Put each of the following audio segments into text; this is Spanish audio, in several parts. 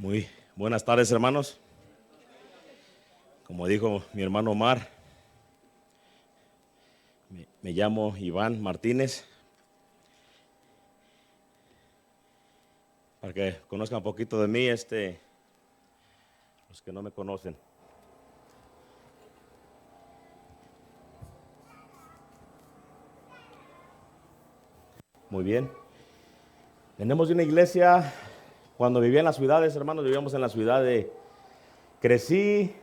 Muy buenas tardes, hermanos. Como dijo mi hermano Omar, me llamo Iván Martínez. Para que conozcan un poquito de mí, los que no me conocen. Muy bien. Tenemos una iglesia. Cuando vivía en las ciudades, hermanos, vivíamos en la ciudad crecí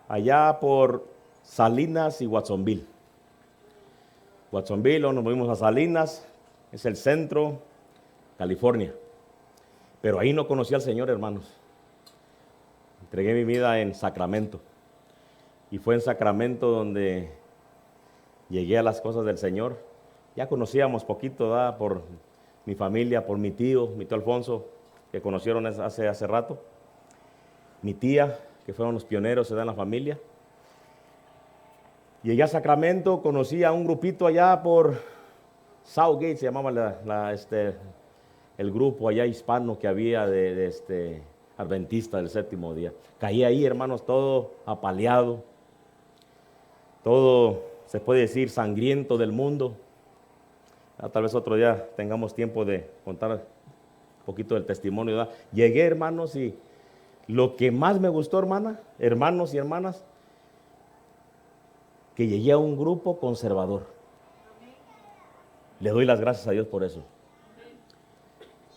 allá por Salinas y Watsonville. Watsonville, luego nos movimos a Salinas, es el centro, California. Pero ahí no conocí al Señor, hermanos. Entregué mi vida en Sacramento. Y fue en Sacramento donde llegué a las cosas del Señor. Ya conocíamos poquito, ¿verdad? Por mi familia, por mi tío Alfonso, que conocieron hace rato. Mi tía, que fueron los pioneros, en la familia. Llegué a Sacramento, conocí a un grupito allá por Southgate, se llamaba el grupo allá hispano que había de adventista del séptimo día. Caí ahí, hermanos, todo apaleado, todo, se puede decir, sangriento del mundo. Tal vez otro día tengamos tiempo de contar un poquito del testimonio, ¿verdad? Llegué, hermanos, y lo que más me gustó, hermanos y hermanas, que llegué a un grupo conservador. Le doy las gracias a Dios por eso.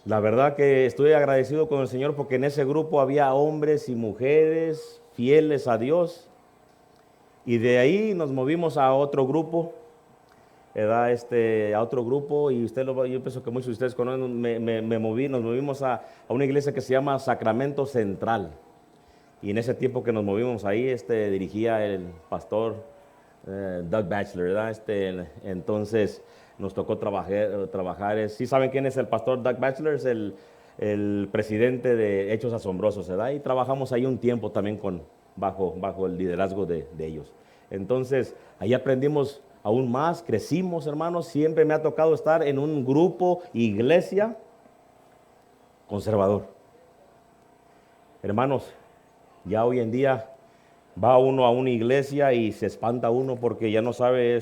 La verdad que estoy agradecido con el Señor porque en ese grupo había hombres y mujeres fieles a Dios. Y de ahí nos movimos a otro grupo, ¿verdad? A otro grupo, y yo pienso que muchos de ustedes conocen, nos movimos a una iglesia que se llama Sacramento Central. Y en ese tiempo que nos movimos ahí, dirigía el pastor Doug Batchelor, ¿verdad? Entonces nos tocó trabajar. ¿Sí saben quién es el pastor Doug Batchelor? Es el presidente de Hechos Asombrosos, ¿verdad? Y trabajamos ahí un tiempo también bajo el liderazgo de ellos. Entonces, ahí aprendimos aún más, crecimos, hermanos. Siempre me ha tocado estar en un grupo, iglesia, conservador. Hermanos, ya hoy en día va uno a una iglesia y se espanta uno porque ya no sabe,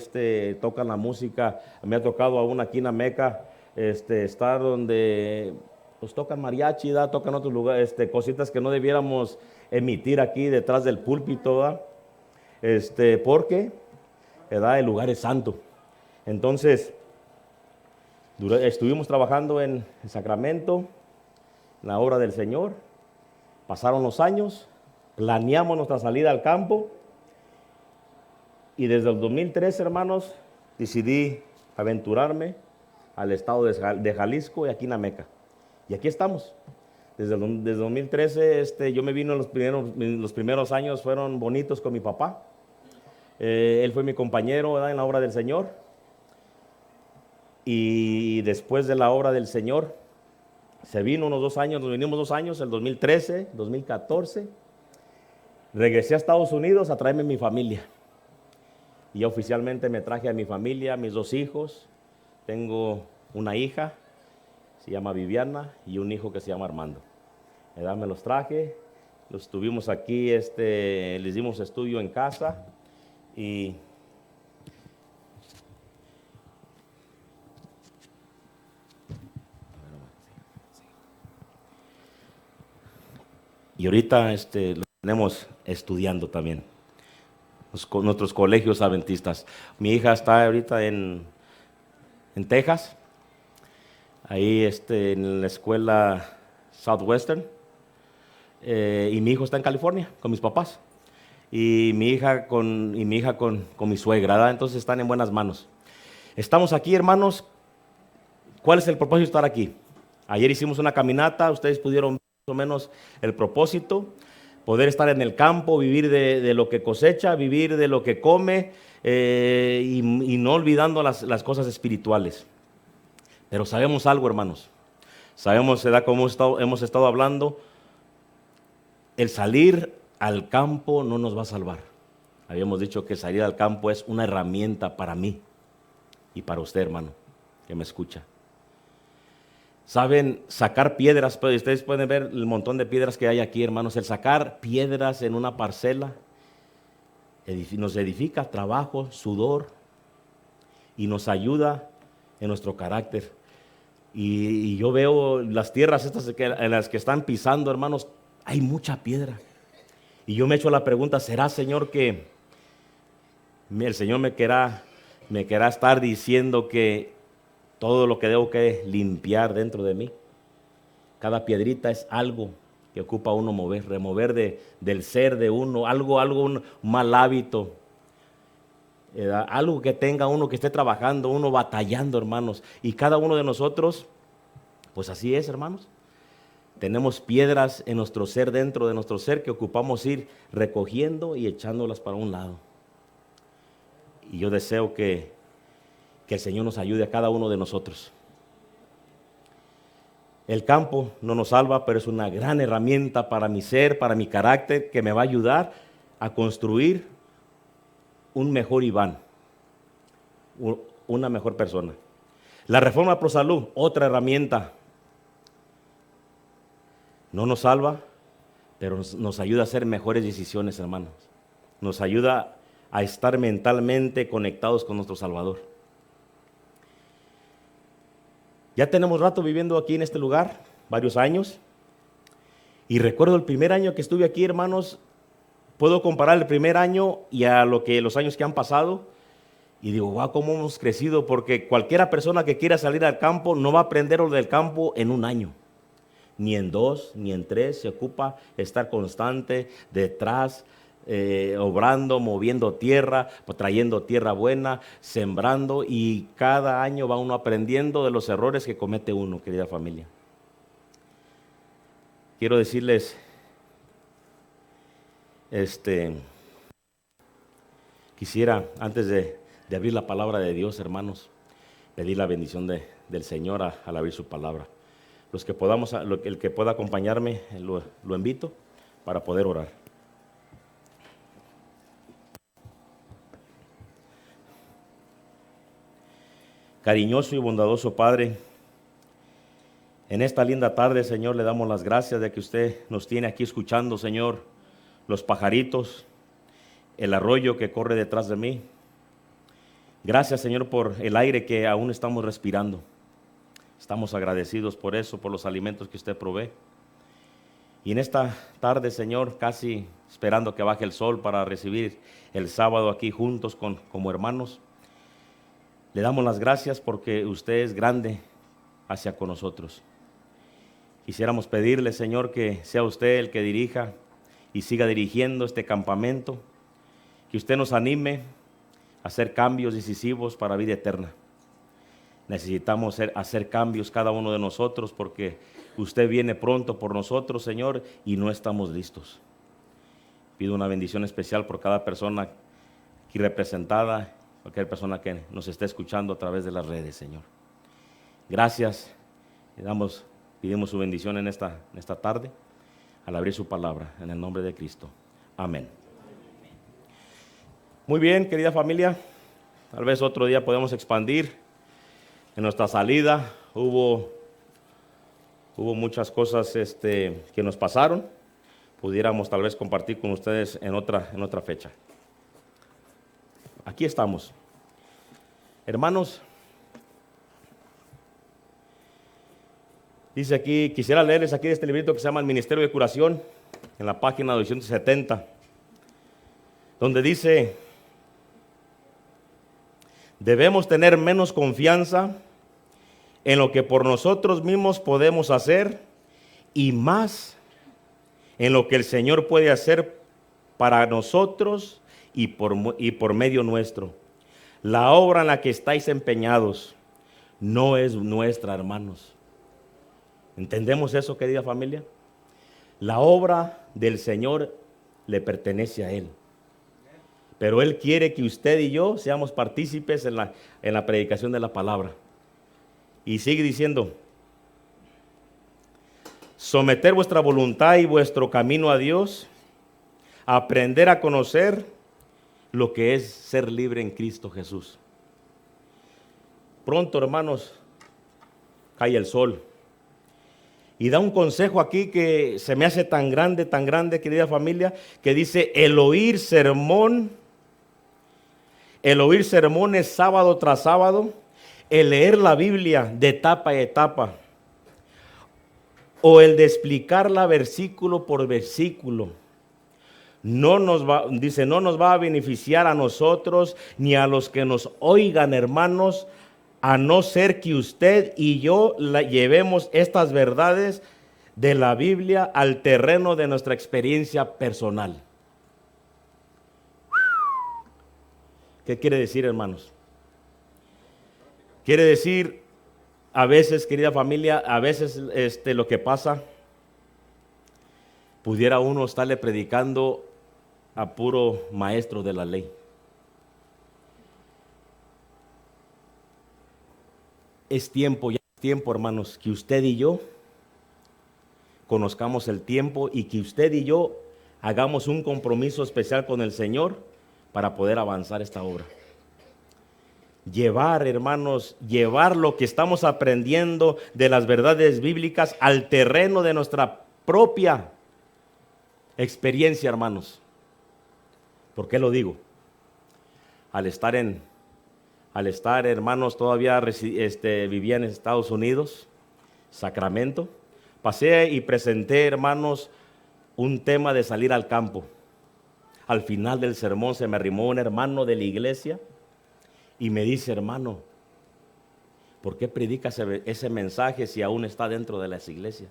tocan la música. Me ha tocado aún aquí en Ameca, estar donde pues tocan mariachi, tocan otros lugares, cositas que no debiéramos emitir aquí detrás del púlpito, ¿verdad? Porque, ¿verdad? El lugar es santo. Entonces, estuvimos trabajando en Sacramento, en la obra del Señor. Pasaron los años, planeamos nuestra salida al campo y desde el 2003, hermanos, decidí aventurarme al estado de Jalisco y aquí en Ameca. Y aquí estamos. Desde 2013, yo me vino los primeros años fueron bonitos con mi papá. Él fue mi compañero, ¿verdad? En la obra del Señor. Y después de la obra del Señor, se vino unos 2 años, nos vinimos 2 años, el 2013, 2014. Regresé a Estados Unidos a traerme mi familia. Y ya oficialmente me traje a mi familia, mis 2 hijos. Tengo una hija, se llama Viviana, y un hijo que se llama Armando. Me los traje, los tuvimos aquí, les dimos estudio en casa y ahorita lo tenemos estudiando también con nuestros colegios adventistas. Mi hija está ahorita en Texas, ahí en la escuela Southwestern, y mi hijo está en California con mis papás, y mi hija con mi suegra, ¿verdad? Entonces están en buenas manos. Estamos aquí, hermanos. ¿Cuál es el propósito de estar aquí? Ayer hicimos una caminata, ustedes pudieron ver más o menos el propósito, poder estar en el campo, vivir de lo que cosecha, vivir de lo que come, y no olvidando las cosas espirituales. Pero sabemos algo, hermanos. Sabemos, ¿verdad? Como hemos estado hablando, el salir al campo no nos va a salvar. Habíamos dicho que salir al campo es una herramienta para mí y para usted, hermano, que me escucha. Saben sacar piedras, pero ustedes pueden ver el montón de piedras que hay aquí, hermanos. El sacar piedras en una parcela nos edifica trabajo, sudor y nos ayuda en nuestro carácter. Y yo veo las tierras estas en las que están pisando, hermanos, hay mucha piedra. Y yo me echo la pregunta, ¿será, Señor, que el Señor me querrá estar diciendo que todo lo que debo que limpiar dentro de mí? Cada piedrita es algo que ocupa uno remover del ser de uno, un mal hábito, algo que tenga uno, que esté trabajando, uno batallando, hermanos. Y cada uno de nosotros, pues así es, hermanos. Tenemos piedras en nuestro ser, dentro de nuestro ser, que ocupamos ir recogiendo y echándolas para un lado. Y yo deseo que el Señor nos ayude a cada uno de nosotros. El campo no nos salva, pero es una gran herramienta para mi ser, para mi carácter, que me va a ayudar a construir un mejor Iván, una mejor persona. La Reforma Pro Salud, otra herramienta. No nos salva, pero nos ayuda a hacer mejores decisiones, hermanos. Nos ayuda a estar mentalmente conectados con nuestro Salvador. Ya tenemos rato viviendo aquí en este lugar, varios años. Y recuerdo el primer año que estuve aquí, hermanos. Puedo comparar el primer año y a los años que han pasado. Y digo, wow, cómo hemos crecido, porque cualquiera persona que quiera salir al campo no va a aprender lo del campo en un año. Ni en 2, ni en 3, se ocupa estar constante, detrás, obrando, moviendo tierra, trayendo tierra buena, sembrando, y cada año va uno aprendiendo de los errores que comete uno, querida familia. Quiero decirles, quisiera, antes de abrir la palabra de Dios, hermanos, pedir la bendición del Señor al abrir su palabra. Los que podamos, el que pueda acompañarme, lo invito para poder orar. Cariñoso y bondadoso Padre, en esta linda tarde, Señor, le damos las gracias de que usted nos tiene aquí escuchando, Señor, los pajaritos, el arroyo que corre detrás de mí. Gracias, Señor, por el aire que aún estamos respirando. Estamos agradecidos por eso, por los alimentos que usted provee. Y en esta tarde, Señor, casi esperando que baje el sol para recibir el sábado aquí juntos como hermanos, le damos las gracias porque usted es grande hacia con nosotros. Quisiéramos pedirle, Señor, que sea usted el que dirija y siga dirigiendo este campamento, que usted nos anime a hacer cambios decisivos para vida eterna. Necesitamos hacer cambios cada uno de nosotros porque usted viene pronto por nosotros, Señor, y no estamos listos. Pido una bendición especial por cada persona aquí representada, cualquier persona que nos esté escuchando a través de las redes, Señor. Gracias, pedimos su bendición en esta tarde al abrir su palabra, en el nombre de Cristo. Amén. Muy bien, querida familia, tal vez otro día podemos expandir. En nuestra salida hubo muchas cosas que nos pasaron. Pudiéramos tal vez compartir con ustedes en otra fecha. Aquí estamos. Hermanos, dice aquí, quisiera leerles aquí de este librito que se llama El Ministerio de Curación, en la página 270, donde dice: debemos tener menos confianza en lo que por nosotros mismos podemos hacer y más en lo que el Señor puede hacer para nosotros y por medio nuestro. La obra en la que estáis empeñados no es nuestra, hermanos. ¿Entendemos eso, querida familia? La obra del Señor le pertenece a Él. Pero Él quiere que usted y yo seamos partícipes en la predicación de la palabra. Y sigue diciendo: someter vuestra voluntad y vuestro camino a Dios, aprender a conocer lo que es ser libre en Cristo Jesús. Pronto, hermanos, cae el sol. Y da un consejo aquí que se me hace tan grande, querida familia, que dice el oír sermones sábado tras sábado, el leer la Biblia de etapa a etapa, o el de explicarla versículo por versículo, no nos va a beneficiar a nosotros ni a los que nos oigan, hermanos, a no ser que usted y yo llevemos estas verdades de la Biblia al terreno de nuestra experiencia personal. ¿Qué quiere decir, hermanos? Quiere decir, a veces, querida familia, a veces lo que pasa, pudiera uno estarle predicando a puro maestro de la ley. Es tiempo, hermanos, que usted y yo conozcamos el tiempo y que usted y yo hagamos un compromiso especial con el Señor para poder avanzar esta obra. Llevar, hermanos, llevar lo que estamos aprendiendo de las verdades bíblicas al terreno de nuestra propia experiencia, hermanos. ¿Por qué lo digo? Al estar, hermanos, todavía vivía en Estados Unidos, Sacramento, pasé y presenté, hermanos, un tema de salir al campo. Al final del sermón se me arrimó un hermano de la iglesia y me dice, hermano, ¿por qué predica ese mensaje si aún está dentro de las iglesias?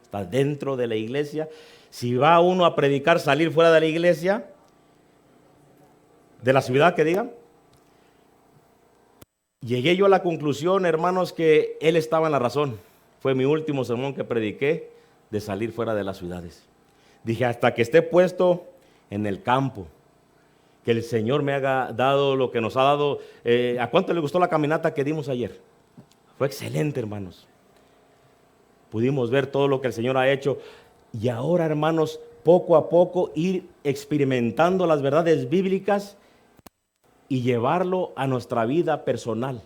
Está dentro de la iglesia. Si va uno a predicar, salir fuera de la iglesia, de la ciudad que digan. Llegué yo a la conclusión, hermanos, que él estaba en la razón. Fue mi último sermón que prediqué de salir fuera de las ciudades. Dije, hasta que esté puesto en el campo, que el Señor me haga dado lo que nos ha dado. ¿A cuánto le gustó la caminata que dimos ayer? Fue excelente, hermanos. Pudimos ver todo lo que el Señor ha hecho. Y ahora, hermanos, poco a poco ir experimentando las verdades bíblicas y llevarlo a nuestra vida personal.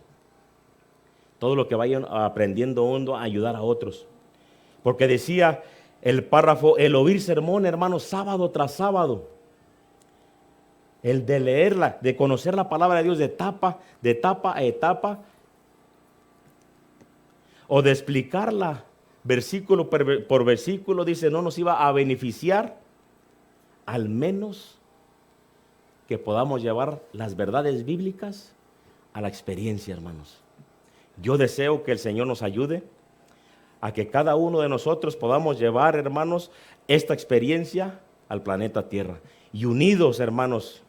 Todo lo que vayan aprendiendo hondo a ayudar a otros. Porque decía el párrafo, el oír sermón, hermanos, sábado tras sábado. El de leerla, de conocer la palabra de Dios de etapa a etapa. O de explicarla versículo por versículo, dice, no nos iba a beneficiar, al menos que podamos llevar las verdades bíblicas a la experiencia, hermanos. Yo deseo que el Señor nos ayude a que cada uno de nosotros podamos llevar, hermanos, esta experiencia al planeta Tierra. Y unidos, hermanos,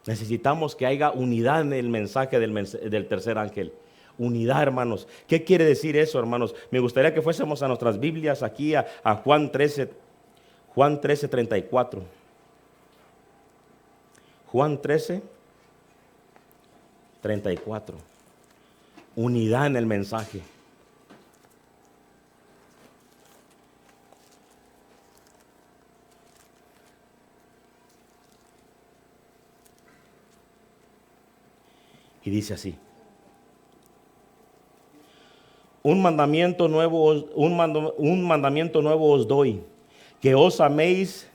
necesitamos que haya unidad en el mensaje del tercer ángel. Unidad, hermanos. ¿Qué quiere decir eso, hermanos? Me gustaría que fuésemos a nuestras Biblias aquí a Juan 13, 34. Juan 13, 34. Unidad en el mensaje. Y dice así: un mandamiento nuevo os doy, que os améis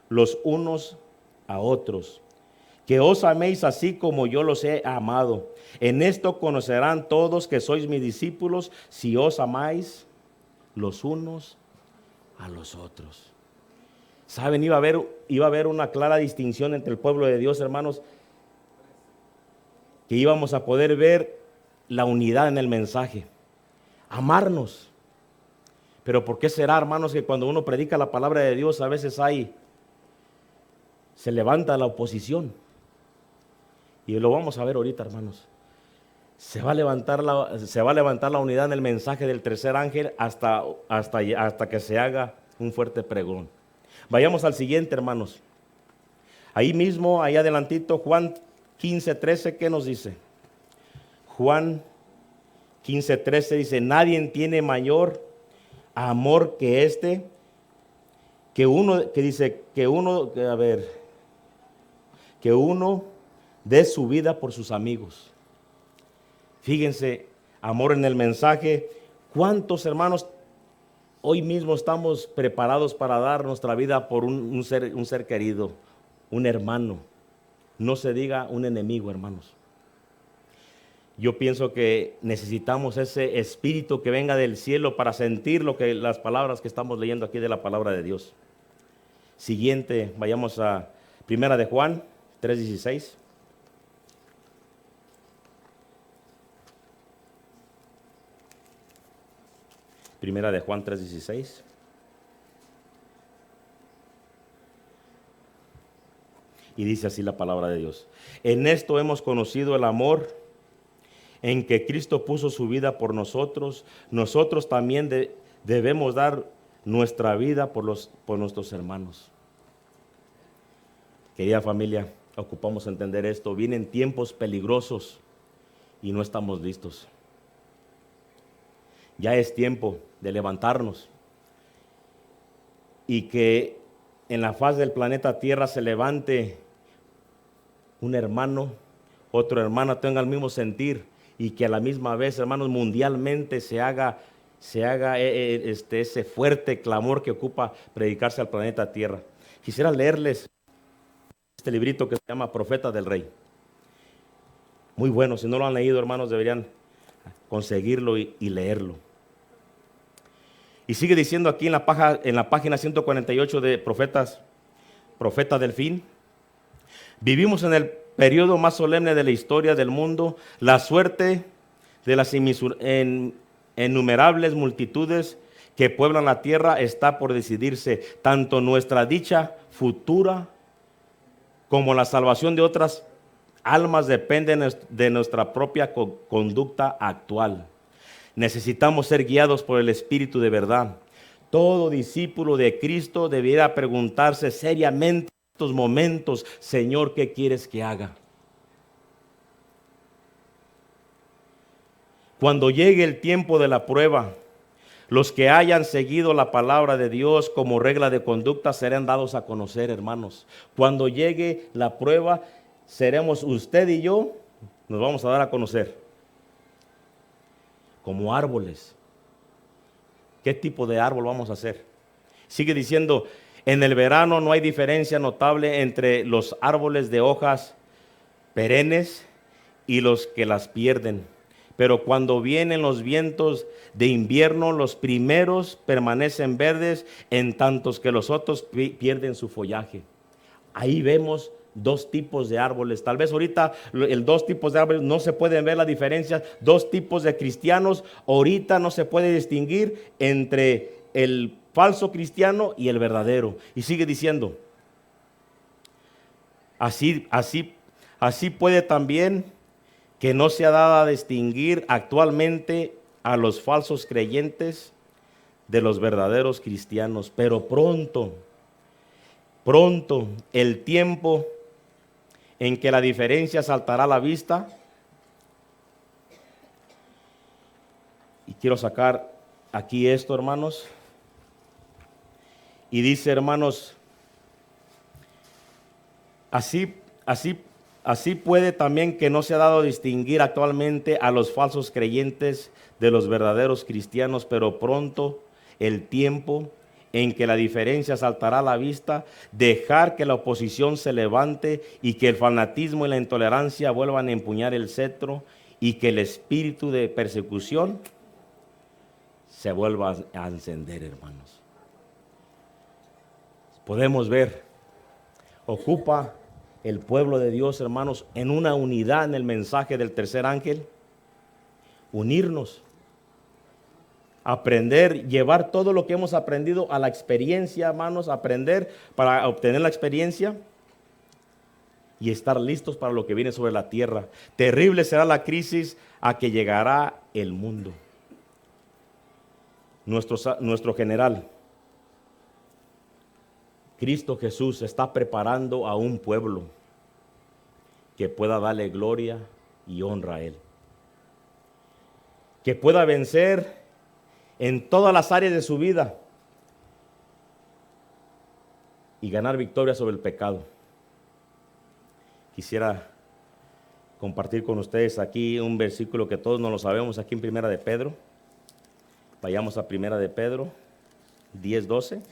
los unos a otros, que os améis así como yo los he amado. En esto conocerán todos que sois mis discípulos, si os amáis los unos a los otros. Saben, iba a haber una clara distinción entre el pueblo de Dios, hermanos, que íbamos a poder ver la unidad en el mensaje, amarnos. Pero ¿por qué será, hermanos, que cuando uno predica la palabra de Dios a veces se levanta la oposición? Y lo vamos a ver ahorita, hermanos. Se va a levantar la unidad en el mensaje del tercer ángel hasta que se haga un fuerte pregón. Vayamos al siguiente, hermanos. Ahí mismo, ahí adelantito, Juan 15:13, ¿qué nos dice? Juan 15:13 dice, nadie tiene mayor amor que este, que uno dé su vida por sus amigos. Fíjense, amor en el mensaje. ¿Cuántos, hermanos, hoy mismo estamos preparados para dar nuestra vida por un ser querido, un hermano. No se diga un enemigo, hermanos. Yo pienso que necesitamos ese espíritu que venga del cielo para sentir las palabras que estamos leyendo aquí de la palabra de Dios. Siguiente, vayamos a Primera de Juan 3:16. Primera de Juan 3:16. Y dice así la palabra de Dios. En esto hemos conocido el amor en que Cristo puso su vida por nosotros. Nosotros también debemos dar nuestra vida por nuestros hermanos. Querida familia, ocupamos entender esto. Vienen tiempos peligrosos y no estamos listos. Ya es tiempo de levantarnos y que en la faz del planeta Tierra se levante un hermano, otro hermano tenga el mismo sentir y que a la misma vez, hermanos, mundialmente se haga ese fuerte clamor que ocupa predicarse al planeta Tierra. Quisiera leerles este librito que se llama Profeta del Rey. Muy bueno, si no lo han leído, hermanos, deberían conseguirlo y leerlo. Y sigue diciendo aquí en la página 148 de Profeta del Fin. Vivimos en el periodo más solemne de la historia del mundo. La suerte de las innumerables multitudes que pueblan la tierra está por decidirse. Tanto nuestra dicha futura como la salvación de otras almas dependen de nuestra propia conducta actual. Necesitamos ser guiados por el Espíritu de verdad. Todo discípulo de Cristo debiera preguntarse seriamente en estos momentos: Señor, ¿qué quieres que haga? Cuando llegue el tiempo de la prueba, los que hayan seguido la palabra de Dios como regla de conducta serán dados a conocer, hermanos. Cuando llegue la prueba, seremos usted y yo, nos vamos a dar a conocer como árboles. ¿Qué tipo de árbol vamos a hacer? Sigue diciendo, en el verano no hay diferencia notable entre los árboles de hojas perennes y los que las pierden. Pero cuando vienen los vientos de invierno, los primeros permanecen verdes, en tantos que los otros pierden su follaje. Ahí vemos dos tipos de árboles. Tal vez ahorita dos tipos de árboles no se pueden ver la diferencia. Dos tipos de cristianos. Ahorita no se puede distinguir entre el falso cristiano y el verdadero. Y sigue diciendo, así puede también que no se ha dado a distinguir actualmente a los falsos creyentes de los verdaderos cristianos. Pero pronto el tiempo en que la diferencia saltará a la vista. Y quiero sacar aquí esto, hermanos. Y dice, hermanos, así puede también que no se ha dado a distinguir actualmente a los falsos creyentes de los verdaderos cristianos, pero pronto el tiempo en que la diferencia saltará a la vista, dejar que la oposición se levante y que el fanatismo y la intolerancia vuelvan a empuñar el cetro y que el espíritu de persecución se vuelva a encender, hermanos. Podemos ver, ocupa el pueblo de Dios, hermanos, en una unidad en el mensaje del tercer ángel, unirnos, aprender, llevar todo lo que hemos aprendido a la experiencia, hermanos, aprender para obtener la experiencia y estar listos para lo que viene sobre la tierra. Terrible será la crisis a que llegará el mundo. Nuestro general, Cristo Jesús, está preparando a un pueblo que pueda darle gloria y honra a Él, que pueda vencer en todas las áreas de su vida y ganar victoria sobre el pecado. Quisiera compartir con ustedes aquí un versículo que todos nos lo sabemos aquí en Primera de Pedro. Vayamos a Primera de Pedro. 10:12.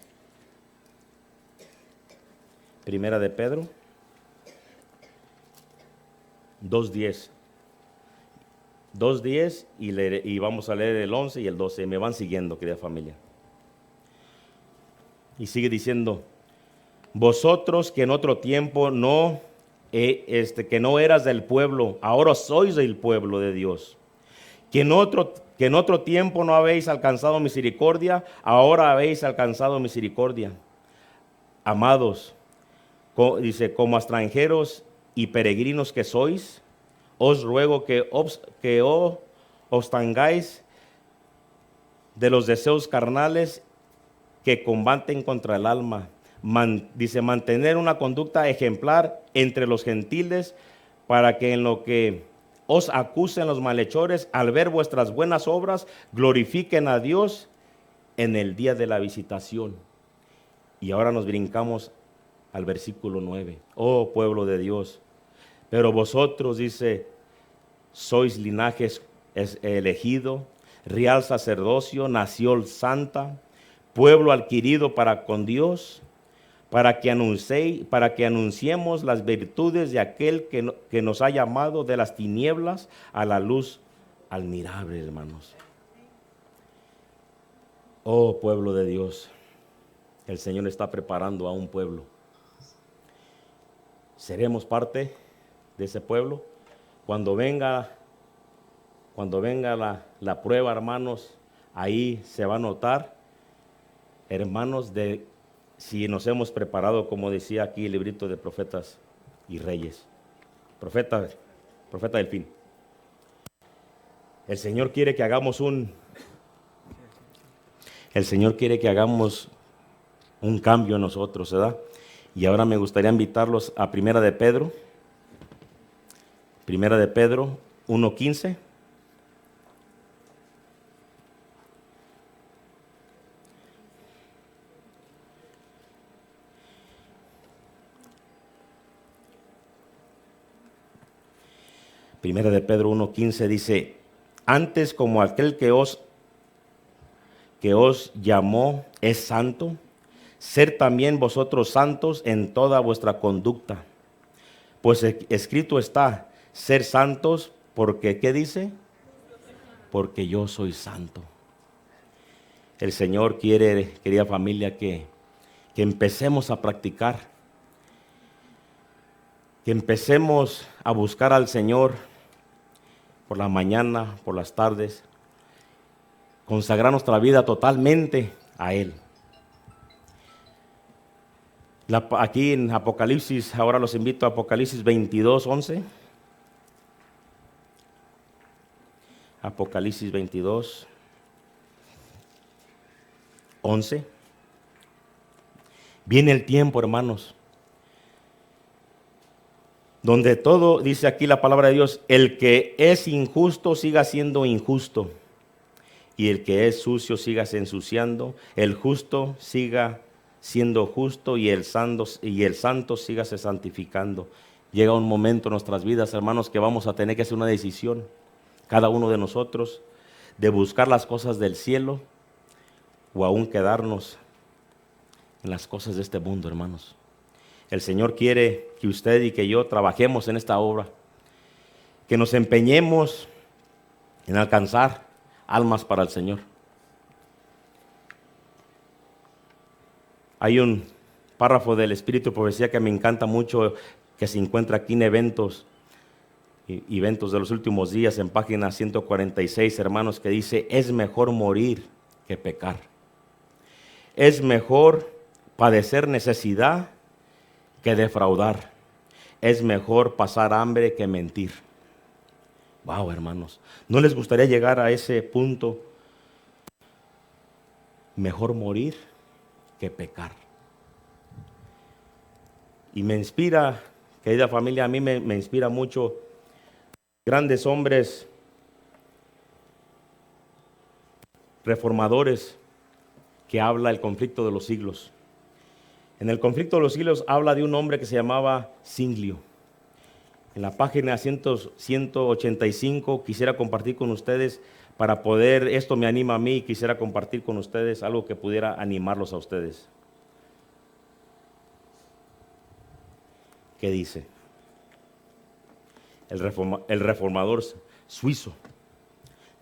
Primera de Pedro 2:10. 2:10 y vamos a leer el 11 y el 12. Me van siguiendo, querida familia. Y sigue diciendo: vosotros que en otro tiempo que no eras del pueblo, ahora sois del pueblo de Dios. Que en otro tiempo no habéis alcanzado misericordia, ahora habéis alcanzado misericordia. Amados, dice, como extranjeros y peregrinos que sois, os ruego que os abstengáis de los deseos carnales que combaten contra el alma. Dice, mantener una conducta ejemplar entre los gentiles, para que en lo que os acusen los malhechores, al ver vuestras buenas obras, glorifiquen a Dios en el día de la visitación. Y ahora nos brincamos al versículo 9. Oh pueblo de Dios, pero vosotros, dice, sois linaje elegido, real sacerdocio, nación santa, pueblo adquirido para con Dios, para que anunciemos las virtudes de aquel que nos ha llamado de las tinieblas a la luz admirable, hermanos. Oh pueblo de Dios, el Señor está preparando a un pueblo. ¿Seremos parte de ese pueblo? Cuando venga la prueba, hermanos, ahí se va a notar, hermanos, de si nos hemos preparado, como decía aquí el librito de profetas y reyes. Profeta del fin. El Señor quiere que hagamos un cambio en nosotros, ¿verdad? Y ahora me gustaría invitarlos a Primera de Pedro 1:15. Primera de Pedro 1:15 dice: antes, como aquel que os llamó es santo, ser también vosotros santos en toda vuestra conducta. Pues escrito está, ser santos, porque, ¿qué dice? Porque yo soy santo. El Señor quiere, querida familia, que empecemos a practicar, que empecemos a buscar al Señor por la mañana, por las tardes, consagrar nuestra vida totalmente a Él. Aquí en Apocalipsis, ahora los invito a Apocalipsis 22:11. Apocalipsis 22:11. Viene el tiempo, hermanos, donde todo, dice aquí la palabra de Dios, el que es injusto siga siendo injusto, y el que es sucio siga se ensuciando, el justo siga siendo justo, y el santo siga se santificando. Llega un momento en nuestras vidas, hermanos, que vamos a tener que hacer una decisión, cada uno de nosotros, de buscar las cosas del cielo o aún quedarnos en las cosas de este mundo, hermanos. El Señor quiere que usted y que yo trabajemos en esta obra, que nos empeñemos en alcanzar almas para el Señor. Hay un párrafo del Espíritu de Profecía que me encanta mucho, que se encuentra aquí en eventos de los últimos días, en página 146, hermanos, que dice: es mejor morir que pecar. Es mejor padecer necesidad que defraudar. Es mejor pasar hambre que mentir. Wow, hermanos, ¿no les gustaría llegar a ese punto? Mejor morir que pecar. Y me inspira, querida familia, a mí me inspira mucho grandes hombres reformadores que habla el conflicto de los siglos. En el conflicto de los siglos habla de un hombre que se llamaba Singlio. En la página 185 quisiera compartir con ustedes para poder, esto me anima a mí y quisiera compartir con ustedes algo que pudiera animarlos a ustedes. ¿Qué dice? El reformador suizo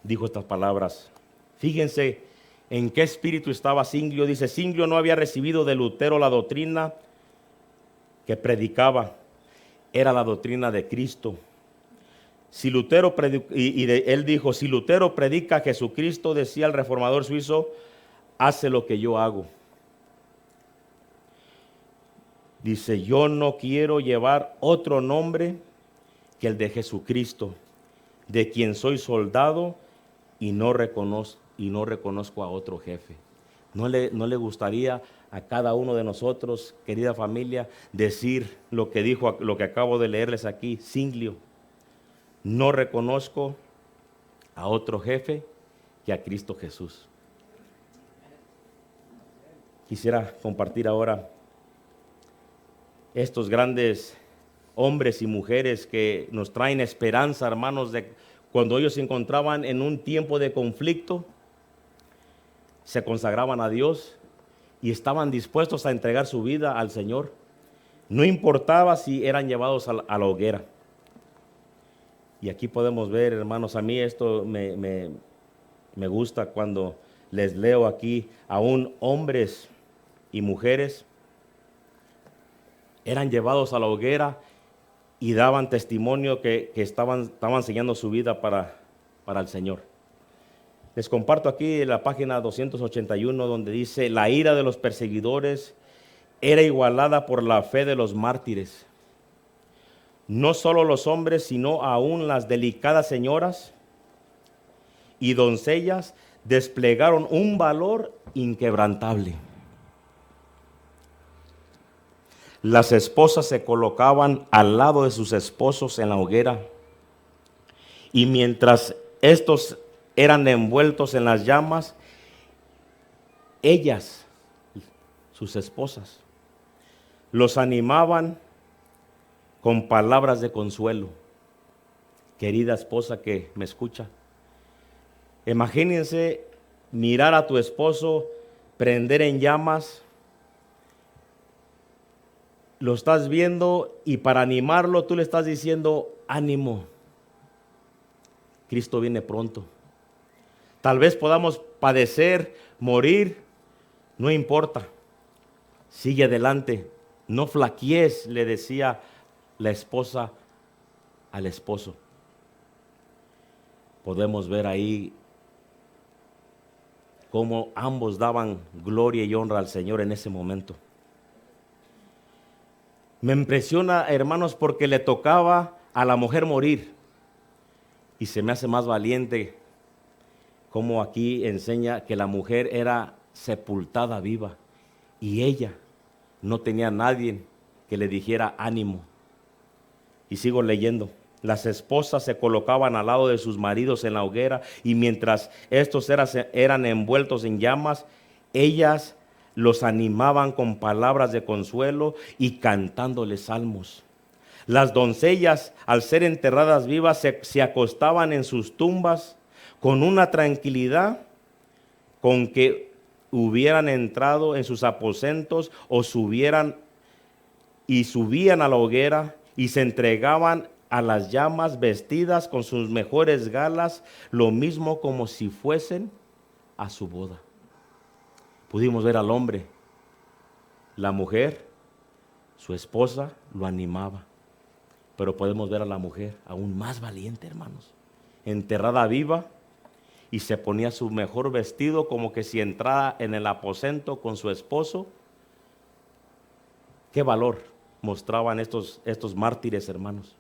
dijo estas palabras. Fíjense en qué espíritu estaba Zwinglio. Dice, Zwinglio no había recibido de Lutero la doctrina que predicaba, era la doctrina de Cristo. Si Lutero él dijo, si Lutero predica a Jesucristo, decía el reformador suizo, hace lo que yo hago. Dice, yo no quiero llevar otro nombre que el de Jesucristo, de quien soy soldado y no reconozco a otro jefe. ¿No le gustaría a cada uno de nosotros, querida familia, decir lo que dijo, lo que acabo de leerles aquí, Zwinglio? No reconozco a otro jefe que a Cristo Jesús. Quisiera compartir ahora estos grandes hombres y mujeres que nos traen esperanza, hermanos, de cuando ellos se encontraban en un tiempo de conflicto, se consagraban a Dios y estaban dispuestos a entregar su vida al Señor. No importaba si eran llevados a la hoguera. Y aquí podemos ver, hermanos, a mí esto me gusta cuando les leo aquí, aún hombres y mujeres eran llevados a la hoguera y daban testimonio que estaban enseñando su vida para el Señor. Les comparto aquí en la página 281 donde dice, la ira de los perseguidores era igualada por la fe de los mártires. No solo los hombres, sino aún las delicadas señoras y doncellas desplegaron un valor inquebrantable. Las esposas se colocaban al lado de sus esposos en la hoguera, y mientras estos eran envueltos en las llamas, ellas, sus esposas, los animaban con palabras de consuelo. Querida esposa que me escucha, imagínense mirar a tu esposo prender en llamas. Lo estás viendo y para animarlo tú le estás diciendo, ánimo, Cristo viene pronto. Tal vez podamos padecer, morir, no importa, sigue adelante, no flaquees, le decía la esposa al esposo. Podemos ver ahí cómo ambos daban gloria y honra al Señor en ese momento. Me impresiona, hermanos, porque le tocaba a la mujer morir y se me hace más valiente como aquí enseña que la mujer era sepultada viva y ella no tenía nadie que le dijera ánimo. Y sigo leyendo. Las esposas se colocaban al lado de sus maridos en la hoguera y mientras estos eran envueltos en llamas, ellas los animaban con palabras de consuelo y cantándoles salmos. Las doncellas, al ser enterradas vivas, se acostaban en sus tumbas con una tranquilidad con que hubieran entrado en sus aposentos o subían a la hoguera y se entregaban a las llamas vestidas con sus mejores galas, lo mismo como si fuesen a su boda. Pudimos ver al hombre, la mujer, su esposa lo animaba, pero podemos ver a la mujer aún más valiente, hermanos, enterrada viva y se ponía su mejor vestido como que si entrara en el aposento con su esposo. Qué valor mostraban estos mártires, hermanos.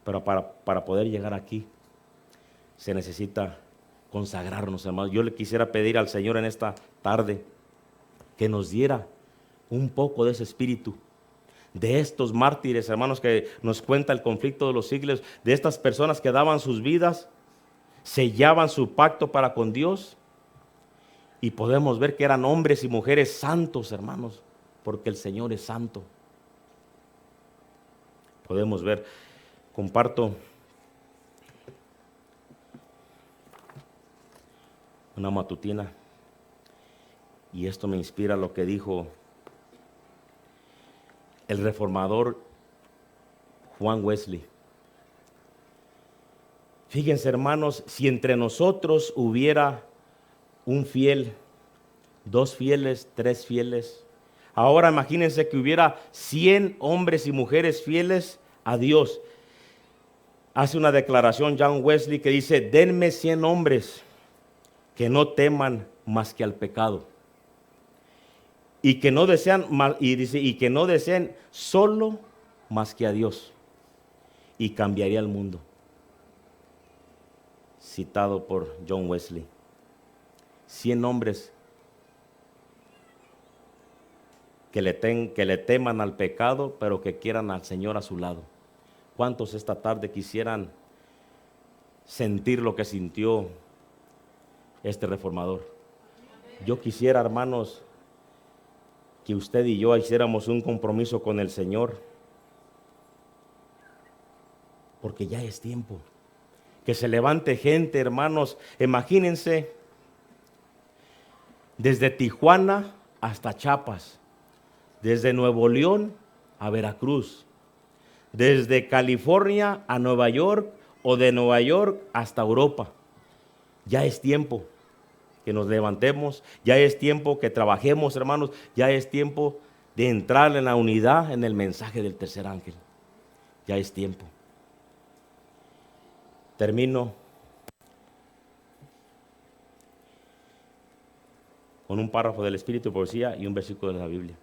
Pero para poder llegar aquí se necesita consagrarnos, hermanos. Yo le quisiera pedir al Señor en esta tarde que nos diera un poco de ese espíritu, de estos mártires, hermanos, que nos cuenta el conflicto de los siglos, de estas personas que daban sus vidas, sellaban su pacto para con Dios, y podemos ver que eran hombres y mujeres santos, hermanos, porque el Señor es santo. Podemos ver, comparto una matutina, y esto me inspira lo que dijo el reformador Juan Wesley. Fíjense, hermanos, si entre nosotros hubiera un fiel, 2 fieles, 3 fieles, ahora imagínense que hubiera 100 hombres y mujeres fieles a Dios. Hace una declaración John Wesley que dice: denme 100 hombres que no teman más que al pecado, y que no desean y que no deseen solo más que a Dios, y cambiaría el mundo. Citado por John Wesley. 100 hombres que le teman al pecado, pero que quieran al Señor a su lado. ¿Cuántos esta tarde quisieran sentir lo que sintió este reformador? Yo quisiera, hermanos, que usted y yo hiciéramos un compromiso con el Señor, porque ya es tiempo que se levante gente, hermanos. Imagínense, desde Tijuana hasta Chiapas, desde Nuevo León a Veracruz, desde California a Nueva York, o de Nueva York hasta Europa. Ya es tiempo que nos levantemos, ya es tiempo que trabajemos, hermanos, ya es tiempo de entrar en la unidad en el mensaje del tercer ángel. Ya es tiempo. Termino con un párrafo del Espíritu de Poesía y un versículo de la Biblia.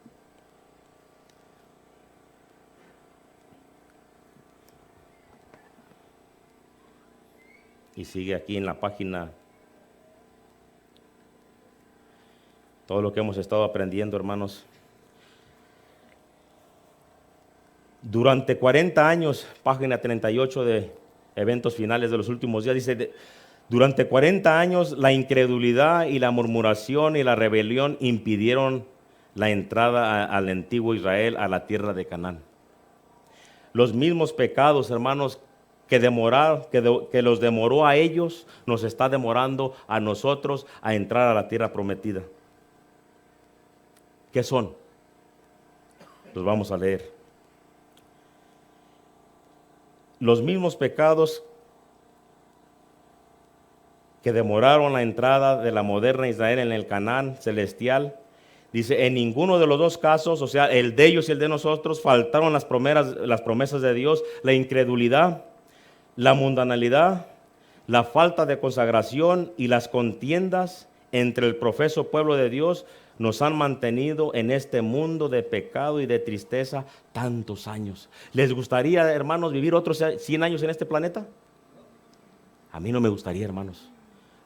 Y sigue aquí en la página todo lo que hemos estado aprendiendo, hermanos. Durante 40 años, página 38 de Eventos Finales de los Últimos Días, dice: durante 40 años la incredulidad y la murmuración y la rebelión impidieron la entrada al antiguo Israel a la tierra de Canaán. Los mismos pecados, hermanos, que los demoró a ellos, nos está demorando a nosotros a entrar a la tierra prometida. ¿Qué son? Los vamos a leer. Los mismos pecados que demoraron la entrada de la moderna Israel en el Canaán celestial, dice: en ninguno de los dos casos, o sea, el de ellos y el de nosotros, faltaron las promesas de Dios. La incredulidad, la mundanalidad, la falta de consagración y las contiendas entre el profeso pueblo de Dios nos han mantenido en este mundo de pecado y de tristeza tantos años. ¿Les gustaría, hermanos, vivir otros 100 años en este planeta? A mí no me gustaría, hermanos.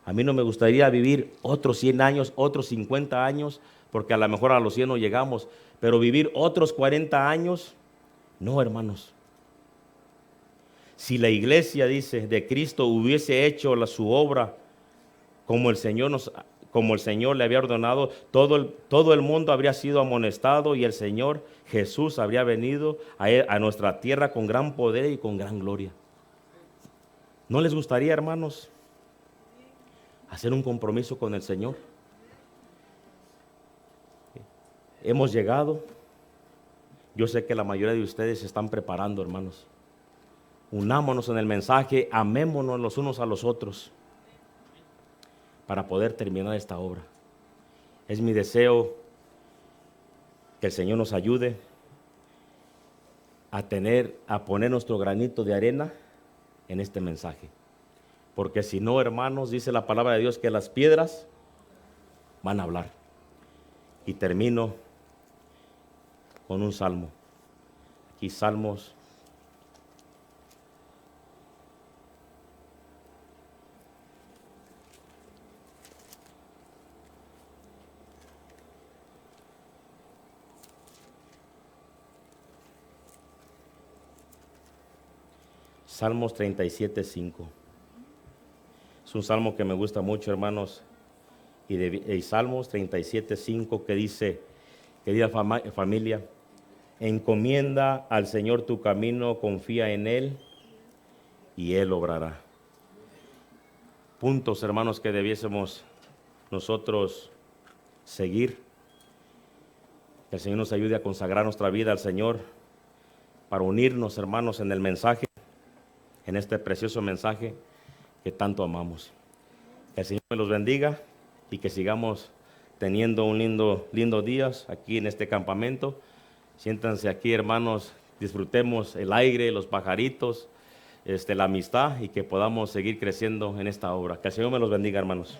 A mí no me gustaría vivir otros 100 años, otros 50 años, porque a lo mejor a los 100 no llegamos, pero vivir otros 40 años, no, hermanos. Si la iglesia, dice, de Cristo hubiese hecho su obra como el Señor le había ordenado, todo el mundo habría sido amonestado, y el Señor Jesús habría venido a nuestra tierra con gran poder y con gran gloria. ¿No les gustaría, hermanos, hacer un compromiso con el Señor? Hemos llegado. Yo sé que la mayoría de ustedes se están preparando, hermanos. Unámonos en el mensaje, amémonos los unos a los otros para poder terminar esta obra. Es mi deseo que el Señor nos ayude a poner nuestro granito de arena en este mensaje. Porque si no, hermanos, dice la palabra de Dios que las piedras van a hablar. Y termino con un salmo. Aquí Salmos 37:5. Es un salmo que me gusta mucho, hermanos. Y Salmos 37:5, que dice: querida familia, encomienda al Señor tu camino, confía en Él y Él obrará. Puntos, hermanos, que debiésemos nosotros seguir. Que el Señor nos ayude a consagrar nuestra vida al Señor para unirnos, hermanos, en el mensaje, en este precioso mensaje que tanto amamos. Que el Señor me los bendiga y que sigamos teniendo un lindo días aquí en este campamento. Siéntanse aquí, hermanos, disfrutemos el aire, los pajaritos, la amistad y que podamos seguir creciendo en esta obra. Que el Señor me los bendiga, hermanos.